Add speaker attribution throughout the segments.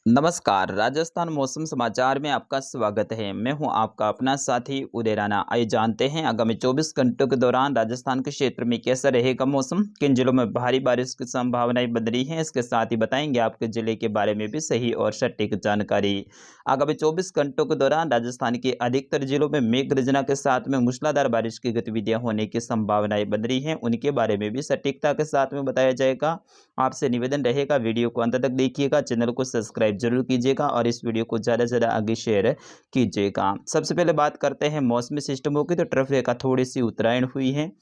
Speaker 1: नमस्कार, राजस्थान मौसम समाचार में आपका स्वागत है। मैं हूं आपका अपना साथी उदय राणा। आइए जानते हैं आगामी 24 घंटों के दौरान राजस्थान के क्षेत्र में कैसा रहेगा मौसम, किन जिलों में भारी बारिश की संभावनाएं बन रही हैं। इसके साथ ही बताएंगे आपके जिले के बारे में भी सही और सटीक जानकारी। आगामी 24 घंटों के दौरान राजस्थान के अधिकतर जिलों में मेघ गर्जना के साथ में मूसलाधार बारिश की गतिविधियां होने की संभावनाएं बन रही हैं, उनके बारे में भी सटीकता के साथ में बताया जाएगा। आपसे निवेदन रहेगा, वीडियो को अंत तक देखिएगा, चैनल को सब्सक्राइब जरूर कीजिएगा और इस वीडियो को ज़्यादा से ज़्यादा आगे शेयर कीजिएगा। सबसे पहले बात करते हैं मौसमी सिस्टमों की। तो ट्रफ रेखा थोड़ी सी उत्तरायण हुई है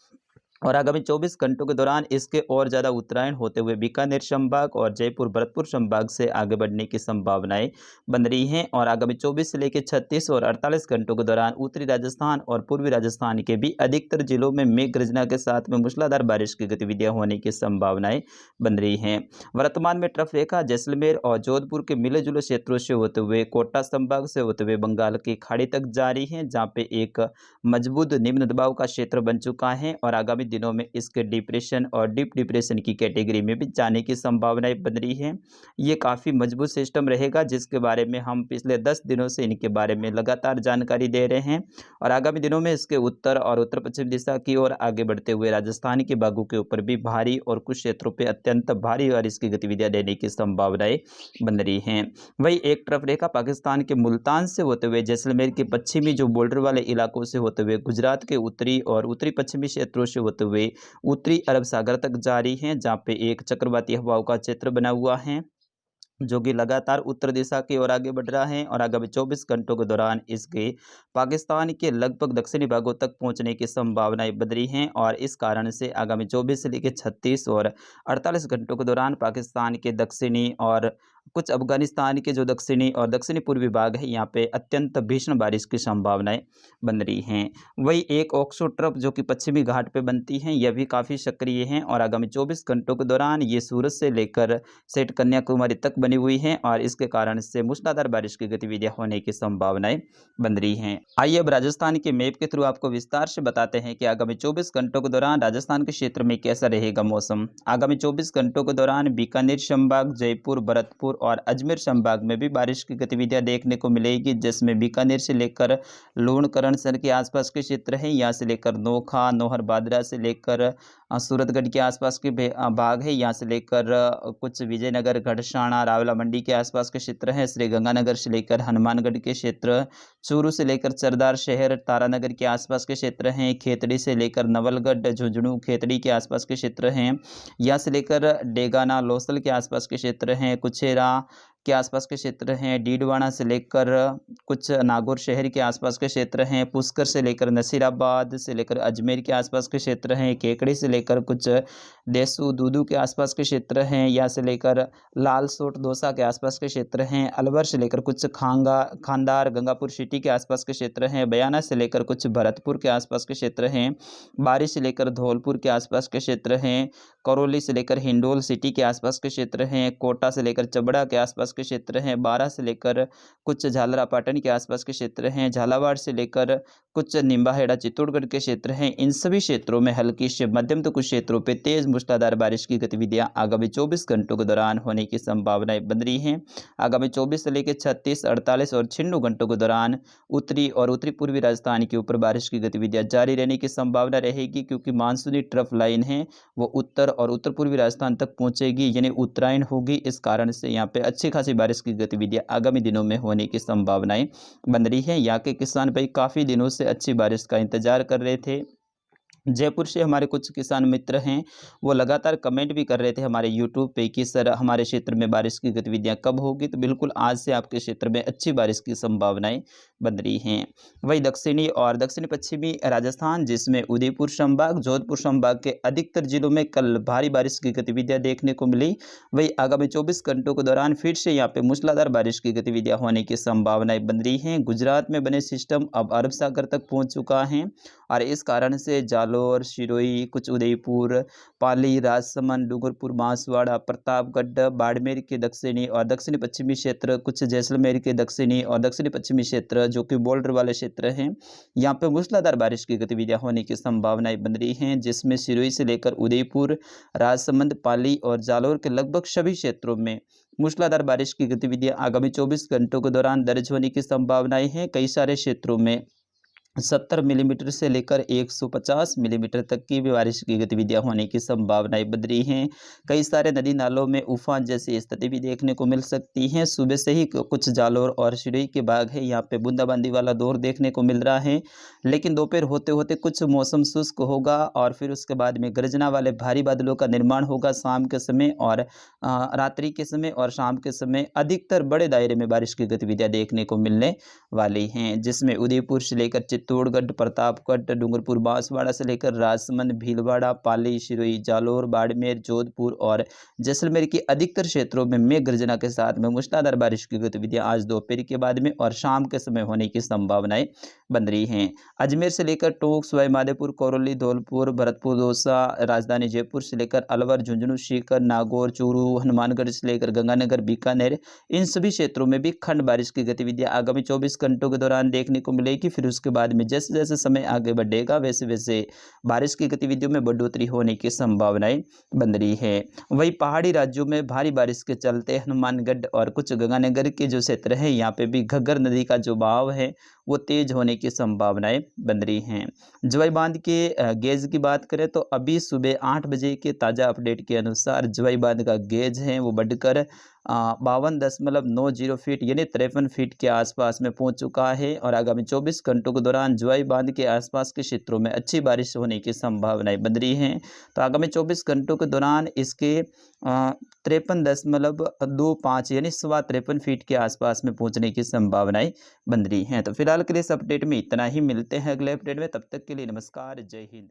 Speaker 1: और आगामी 24 घंटों के दौरान इसके और ज़्यादा उत्तरायण होते हुए बीकानेर संभाग और जयपुर भरतपुर संभाग से आगे बढ़ने की संभावनाएं बन रही हैं। और आगामी 24 से लेकर 36 और 48 घंटों के दौरान उत्तरी राजस्थान और पूर्वी राजस्थान के भी अधिकतर जिलों में मेघ गर्जना के साथ में मूसलाधार बारिश की गतिविधियां होने की संभावनाएं बन रही हैं। वर्तमान में ट्रफ रेखा जैसलमेर और जोधपुर के मिले जुले क्षेत्रों से होते हुए कोटा संभाग से होते हुए बंगाल की खाड़ी तक जारी है, जहाँ पे एक मजबूत निम्न दबाव का क्षेत्र बन चुका है और आगामी दिनों में इसके डिप्रेशन और डीप डिप्रेशन की कैटेगरी में भी जाने की संभावनाएं बन रही है। ये काफ़ी मजबूत सिस्टम रहेगा, जिसके बारे में हम पिछले 10 दिनों से इनके बारे में लगातार जानकारी दे रहे हैं। और आगामी दिनों में इसके उत्तर और उत्तर पश्चिम दिशा की ओर आगे बढ़ते हुए राजस्थान के बागों के ऊपर भी भारी और कुछ क्षेत्रों पर अत्यंत भारी बारिश की गतिविधियां देने की संभावनाएं बन रही हैं। वही एक तरफ रेखा पाकिस्तान के मुल्तान से होते हुए जैसलमेर के पश्चिमी जो बॉर्डर वाले इलाकों से होते हुए गुजरात के उत्तरी और उत्तरी पश्चिमी क्षेत्रों से होते हुए उत्तरी अरब सागर तक जारी है, जहाँ पे एक चक्रवाती हवाओं का क्षेत्र बना हुआ है जो कि लगातार उत्तर दिशा की ओर आगे बढ़ रहा है। और आगामी 24 घंटों के दौरान इसके पाकिस्तान के लगभग दक्षिणी भागों तक पहुंचने की संभावनाएं बन रही हैं। और इस कारण से आगामी 24 से लेकर 36 और 48 घंटों के दौरान पाकिस्तान के दक्षिणी और कुछ अफगानिस्तान के जो दक्षिणी और दक्षिणी पूर्वी भाग है, यहाँ पे अत्यंत भीषण बारिश की संभावनाएं बन रही हैं। वही एक ऑक्सो ट्रफ जो कि पश्चिमी घाट पे बनती हैं, यह भी काफ़ी सक्रिय हैं और आगामी 24 घंटों के दौरान ये सूरत से लेकर सेठ कन्याकुमारी तक बनी हुई हैं और इसके कारण से मूसलाधार बारिश की गतिविधियां होने की संभावनाएं बन रही हैं। आइए अब राजस्थान के मैप के थ्रू आपको विस्तार से बताते हैं कि आगामी 24 घंटों के दौरान राजस्थान के क्षेत्र में कैसा रहेगा मौसम। आगामी 24 घंटों के दौरान बीकानेर संभाग, जयपुर, भरतपुर और अजमेर संभाग में भी बारिश की गतिविधियां देखने को मिलेगी, जिसमें बीकानेर से लेकर लूण करणसर के आसपास के क्षेत्र हैं, यहाँ से लेकर नोखा, नौहर बादरा से लेकर सूरतगढ़ के आसपास के भाग है, यहाँ से लेकर कुछ विजयनगर, गढ़साना, रावला मंडी के आसपास के क्षेत्र हैं, श्री गंगानगर से लेकर हनुमानगढ़ के क्षेत्र, चूरू से लेकर चरदार शहर, तारानगर के आसपास के क्षेत्र हैं, खेतड़ी से लेकर नवलगढ़, झुंझुनू, खेतड़ी के आसपास के क्षेत्र हैं, यहाँ से लेकर डेगाना, लोसल के आसपास के क्षेत्र हैं, कुछेरा के आसपास के क्षेत्र हैं, डीडवाना से लेकर कुछ नागौर शहर के आसपास के क्षेत्र हैं, पुष्कर से लेकर नसीराबाद से लेकर अजमेर के आसपास के क्षेत्र हैं, केकड़ी से लेकर कुछ देसू दूदू के आसपास के क्षेत्र हैं, या से लेकर लालसोट दौसा के आसपास के क्षेत्र हैं, अलवर से लेकर कुछ खानदार गंगापुर सिटी के आसपास के क्षेत्र हैं, बयाना से लेकर कुछ भरतपुर के आसपास के क्षेत्र हैं, बारी से लेकर धौलपुर के आसपास के क्षेत्र हैं, करौली से लेकर हिंडोल सिटी के आसपास के क्षेत्र हैं, कोटा से लेकर चबड़ा के आसपास के क्षेत्र हैं, बारा से लेकर कुछ झालरापाटन के आसपास के क्षेत्र हैं, झालावाड़ से लेकर कुछ निम्बाहेड़ा चित्तौड़गढ़ के क्षेत्र हैं। इन सभी क्षेत्रों में हल्की से मध्यम तो कुछ क्षेत्रों पे तेज मूसलाधार बारिश की गतिविधियां आगामी 24 घंटों के दौरान होने की संभावनाएं बन रही हैं। आगामी 24 से लेकर 36, 48 और 96 घंटों के दौरान उत्तरी और उत्तरी पूर्वी राजस्थान के ऊपर बारिश की गतिविधियां जारी रहने की संभावना रहेगी, क्योंकि मानसूनी ट्रफ लाइन है वो उत्तर और उत्तर पूर्वी राजस्थान तक पहुंचेगी, यानी उत्तरायण होगी। इस कारण से यहाँ पे अच्छी खासी बारिश की गतिविधियां आगामी दिनों में होने की संभावनाएं बन रही है। यहाँ के किसान भाई काफ़ी दिनों से अच्छी बारिश का इंतजार कर रहे थे। जयपुर से हमारे कुछ किसान मित्र हैं, वो लगातार कमेंट भी कर रहे थे हमारे यूट्यूब पे कि सर हमारे क्षेत्र में बारिश की गतिविधियां कब होगी। तो बिल्कुल आज से आपके क्षेत्र में अच्छी बारिश की संभावनाएं बन रही हैं। वही दक्षिणी और दक्षिण पश्चिमी राजस्थान, जिसमें उदयपुर संभाग, जोधपुर संभाग के अधिकतर जिलों में कल भारी बारिश की गतिविधियां देखने को मिली। वही आगामी 24 घंटों के दौरान फिर से यहाँ पे मूसलाधार बारिश की गतिविधियां होने की संभावनाएं बन रही हैं। गुजरात में बने सिस्टम अब अरब सागर तक पहुँच चुका है और इस कारण से जालौर, सिरोही, कुछ उदयपुर, पाली, राजसमंद, डूंगरपुर, बांसवाड़ा, प्रतापगढ़, बाड़मेर के दक्षिणी और दक्षिणी पश्चिमी क्षेत्र, कुछ जैसलमेर के दक्षिणी और दक्षिणी पश्चिमी क्षेत्र जो कि बॉर्डर वाले क्षेत्र हैं, यहाँ पे मूसलाधार बारिश की गतिविधियां होने की संभावनाएं बन रही हैं, जिसमें सिरोही से लेकर उदयपुर, राजसमंद, पाली और जालौर के लगभग सभी क्षेत्रों में मूसलाधार बारिश की गतिविधियां आगामी 24 घंटों के दौरान दर्ज होने की संभावनाएं हैं। कई सारे क्षेत्रों में 70 मिलीमीटर से लेकर 150 मिलीमीटर तक की भी बारिश की गतिविधियां होने की संभावनाएं बन रही हैं। कई सारे नदी नालों में उफान जैसी स्थिति भी देखने को मिल सकती हैं। सुबह से ही कुछ जालौर और सिरोही के बाग है, यहाँ पे बूंदाबांदी वाला दौर देखने को मिल रहा है, लेकिन दोपहर होते होते कुछ मौसम शुष्क होगा और फिर उसके बाद में गर्जना वाले भारी बादलों का निर्माण होगा शाम के समय और रात्रि के समय और शाम के समय अधिकतर बड़े दायरे में बारिश की गतिविधियां देखने को मिलने वाली हैं, जिसमें उदयपुर से लेकर चित्तौड़गढ़, प्रतापगढ़, डूंगरपुर, बांसवाड़ा से लेकर राजसमंद, भीलवाड़ा, पाली, सिरोही, जालौर, बाड़मेर, जोधपुर और जैसलमेर के अधिकतर क्षेत्रों में मेघ गर्जना के साथ में मूसलाधार बारिश की गतिविधियां आज दोपहर के बाद में और शाम के समय होने की संभावनाएं बन रही हैं। अजमेर से लेकर टोंक, सवाई माधोपुर, करौली, धौलपुर, भरतपुर, दौसा, राजधानी जयपुर से लेकर अलवर, झुंझुनू, सीकर, नागौर, चूरू, हनुमानगढ़ से लेकर गंगानगर, बीकानेर, इन सभी क्षेत्रों में भी खंड बारिश की गतिविधियां आगामी 24 घंटों के दौरान देखने को मिलेगी। फिर उसके बाद में जैसे जैसे समय आगे बढ़ेगा वैसे वैसे बारिश की गतिविधियों में बढ़ोतरी होने की संभावनाएं बन रही है। वहीं पहाड़ी राज्यों में भारी बारिश के चलते हनुमानगढ़ और कुछ गंगानगर के जो क्षेत्र है यहाँ पे भी घग्गर नदी का जो बहाव है वो तेज होने की संभावनाएं बन रही हैं। जवाई बांध के गेज की बात करें तो अभी सुबह 8 बजे के ताज़ा अपडेट के अनुसार जवाई बांध का गेज है वो बढ़कर 52.90 फीट यानी 53 फीट के आसपास में पहुंच चुका है और आगामी 24 घंटों के दौरान जवाई बांध के आसपास के क्षेत्रों में अच्छी बारिश होने की संभावनाएं बन रही हैं। तो आगामी 24 घंटों के दौरान इसके 53.25 यानी 53 फीट के आसपास में पहुंचने की संभावनाएं बन रही हैं। तो फिलहाल के लिए इस अपडेट में इतना ही, मिलते हैं अगले अपडेट में, तब तक के लिए नमस्कार, जय हिंद।